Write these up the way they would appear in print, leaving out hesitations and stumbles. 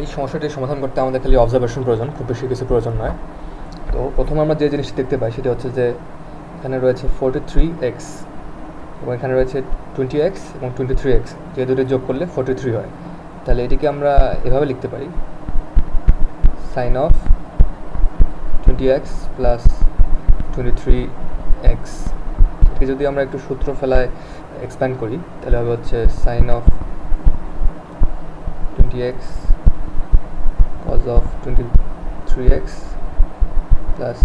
এই সমস্যাটির সমাধান করতে আমাদের খালি অবজারভেশন প্রয়োজন, খুব বেশি কিছু প্রয়োজন নয়। তো প্রথমে আমরা যে জিনিসটি দেখতে পাই সেটা হচ্ছে যে এখানে রয়েছে 43x এবং এখানে রয়েছে 20x এবং 23x, যে দুটো যোগ করলে 43 হয়। তাহলে এটিকে আমরা এভাবে লিখতে পারি, sign of 20x plus 23x। এটিকে যদি আমরা একটু সূত্র ফেলায় এক্সপ্যান্ড করি তাহলে হবে হচ্ছে sine of 20x cos of 23x plus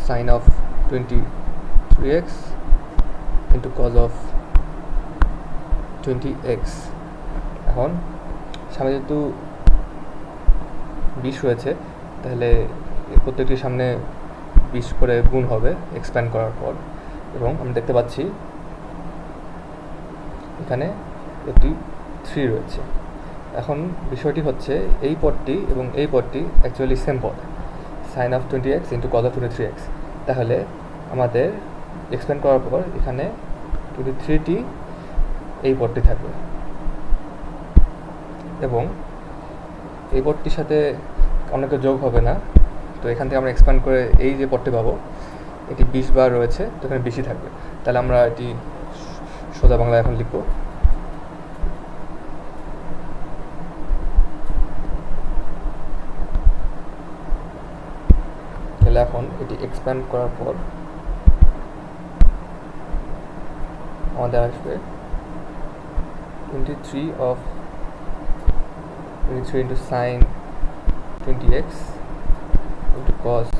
sin of 23x into cos of 20x। এখন সামনে যেহেতু 20 রয়েছে তাহলে প্রত্যেকটির সামনে 20 করে গুণ হবে এক্সপ্যান্ড করার পর, এবং আমরা দেখতে পাচ্ছি এখানে একটি 3 রয়েছে। এখন বিষয়টি হচ্ছে এই পদটি এবং এই পদটি অ্যাকচুয়ালি সেম পদ, sine of 20x into cos of 23x। তাহলে আমাদের এক্সপ্যান্ড করার পর এখানে 23টি এই পদটি থাকবে এবং এই পদটির সাথে অন্য কেউ যোগ হবে না। তো এখান থেকে আমরা এক্সপ্যান্ড করে এই যে পদটি পাবো এটি 20 বার রয়েছে, তো এখানে বেশি থাকবে। তাহলে আমরা এটি সোজা বাংলা এখন লিখব, তাহলে এখন এটি এক্সপ্যান্ড করার পর আমাদের আসবে 23 into sin 20x into cos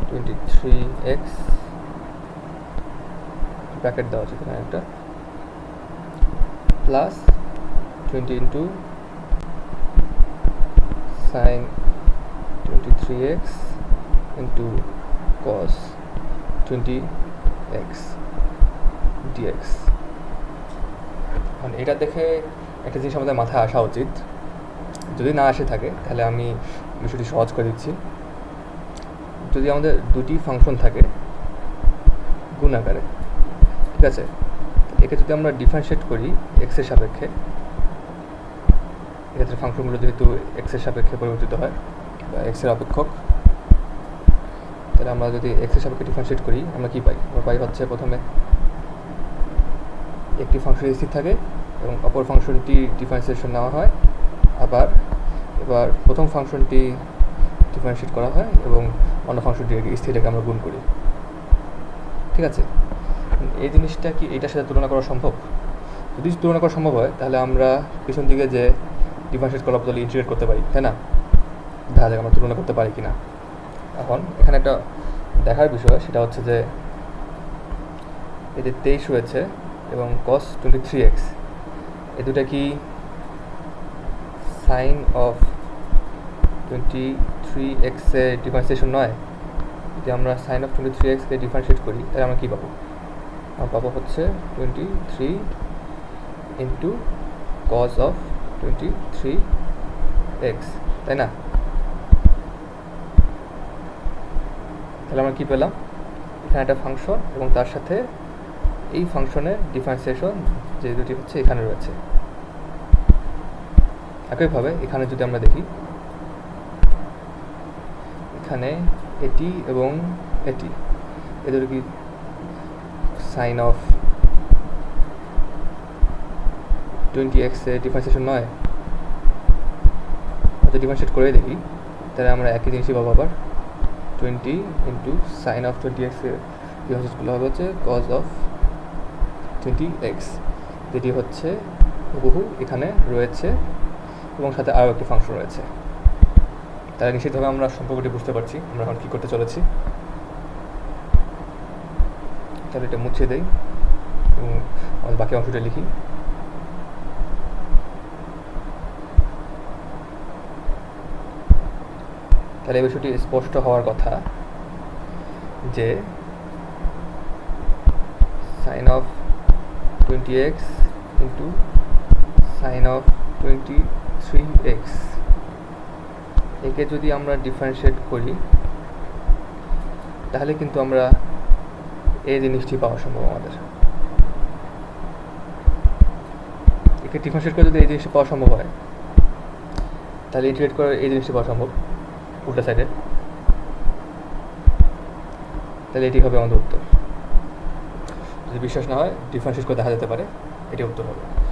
23x, bracket দেওয়া আছে এখানে একটা, plus 20 into sin 23x into cos 20x dx। এখন এটা দেখে একটা জিনিস আমাদের মাথায় আসা উচিত, যদি না আসে থাকে তাহলে আমি বিষয়টি সহজ করে দিচ্ছি। যদি আমাদের দুটি ফাংশন থাকে গুণ আকারে, ঠিক আছে, একে যদি আমরা ডিফারেন্সিয়েট করি এক্সের সাপেক্ষে, এক্ষেত্রে ফাংশনগুলো যেহেতু এক্সের সাপেক্ষে পরিবর্তিত হয় বা এক্সের অপেক্ষক, তাহলে আমরা যদি এক্সের সাপেক্ষে ডিফারেন্সিয়েট করি আমরা কী পাই? আমরা পাই হচ্ছে প্রথমে একটি ফাংশন স্থির থাকে এবং অপর ফাংশনটি ডিফারেন্সিয়েশন নেওয়া হয়, এবার প্রথম ফাংশনটি ডিফারেন্সিয়েট করা হয় এবং অন্য ফাংশনটিকে স্থির রেখে আমরা গুণ করি, ঠিক আছে। এই জিনিসটা কি এইটার সাথে তুলনা করা সম্ভব? যদি তুলনা করা সম্ভব হয় তাহলে আমরা পিছন দিকে যে ডিফারেন্সিয়েট করার বদলে ইন্টিগ্রেট করতে পারি, তাই না? দেখা যাক আমরা তুলনা করতে পারি কি না। এখন এখানে একটা দেখার বিষয় সেটা হচ্ছে যে এই যে 23 রয়েছে এবং cos 23x, এই দুটা কি সাইন অফ 23x এর ডিফারেন্সিয়েশন নয়? যদি আমরা sign of 23x K differentiate করি তাহলে আমরা কী পাবো? আমরা পাবো হচ্ছে 23 ইন্টু cos অফ 23x, তাই না? তাহলে আমরা কী পেলাম? এখানে একটা ফাংশন এবং তার সাথে এই ফাংশনের ডিফারেন্সিয়েশন যে দুটি হচ্ছে এখানে রয়েছে। একইভাবে এখানে যদি আমরা দেখি, এখানে এটি এবং এটি, এদের কি সাইন অফ 20x এর ডিফারেন্সিয়েশন নয়? যদি ডিফারেন্সিয়েট করে দেখি তাহলে আমরা একই জিনিসই পাবো, আবার 20 ইন্টু সাইন অফ 20x এর ডিফারেন্সিয়েশনগুলো হবে হচ্ছে cos অফ 20x, যেটি হচ্ছে হুবহু এখানে রয়েছে এবং সাথে আরও একটি ফাংশন রয়েছে। তাহলে নিশ্চিতভাবে আমরা সম্পর্কটি বুঝতে পারছি আমরা এখন কী করতে চলেছি। তাহলে এটা মুছে দেই এবং আমাদের বাকি অংশটা লিখি। তাহলে এই বিষয়টি স্পষ্ট হওয়ার কথা যে sine of 20x into sine of 23x, একে যদি আমরা ডিফারেন্সিয়েট করি তাহলে কিন্তু আমরা এই জিনিসটি পাওয়া সম্ভব আমাদের। একে ডিফারেন্সিয়েট করে যদি এই জিনিসটি পাওয়া সম্ভব হয় তাহলে ইন্টিগ্রেট করার এই জিনিসটি পাওয়া সম্ভব উল্টা সাইডে। তাহলে এটি হবে আমাদের উত্তর। যদি বিশ্বাস না হয় ডিফারেন্সিয়েট করে দেখা যেতে পারে, এটি উত্তর হবে।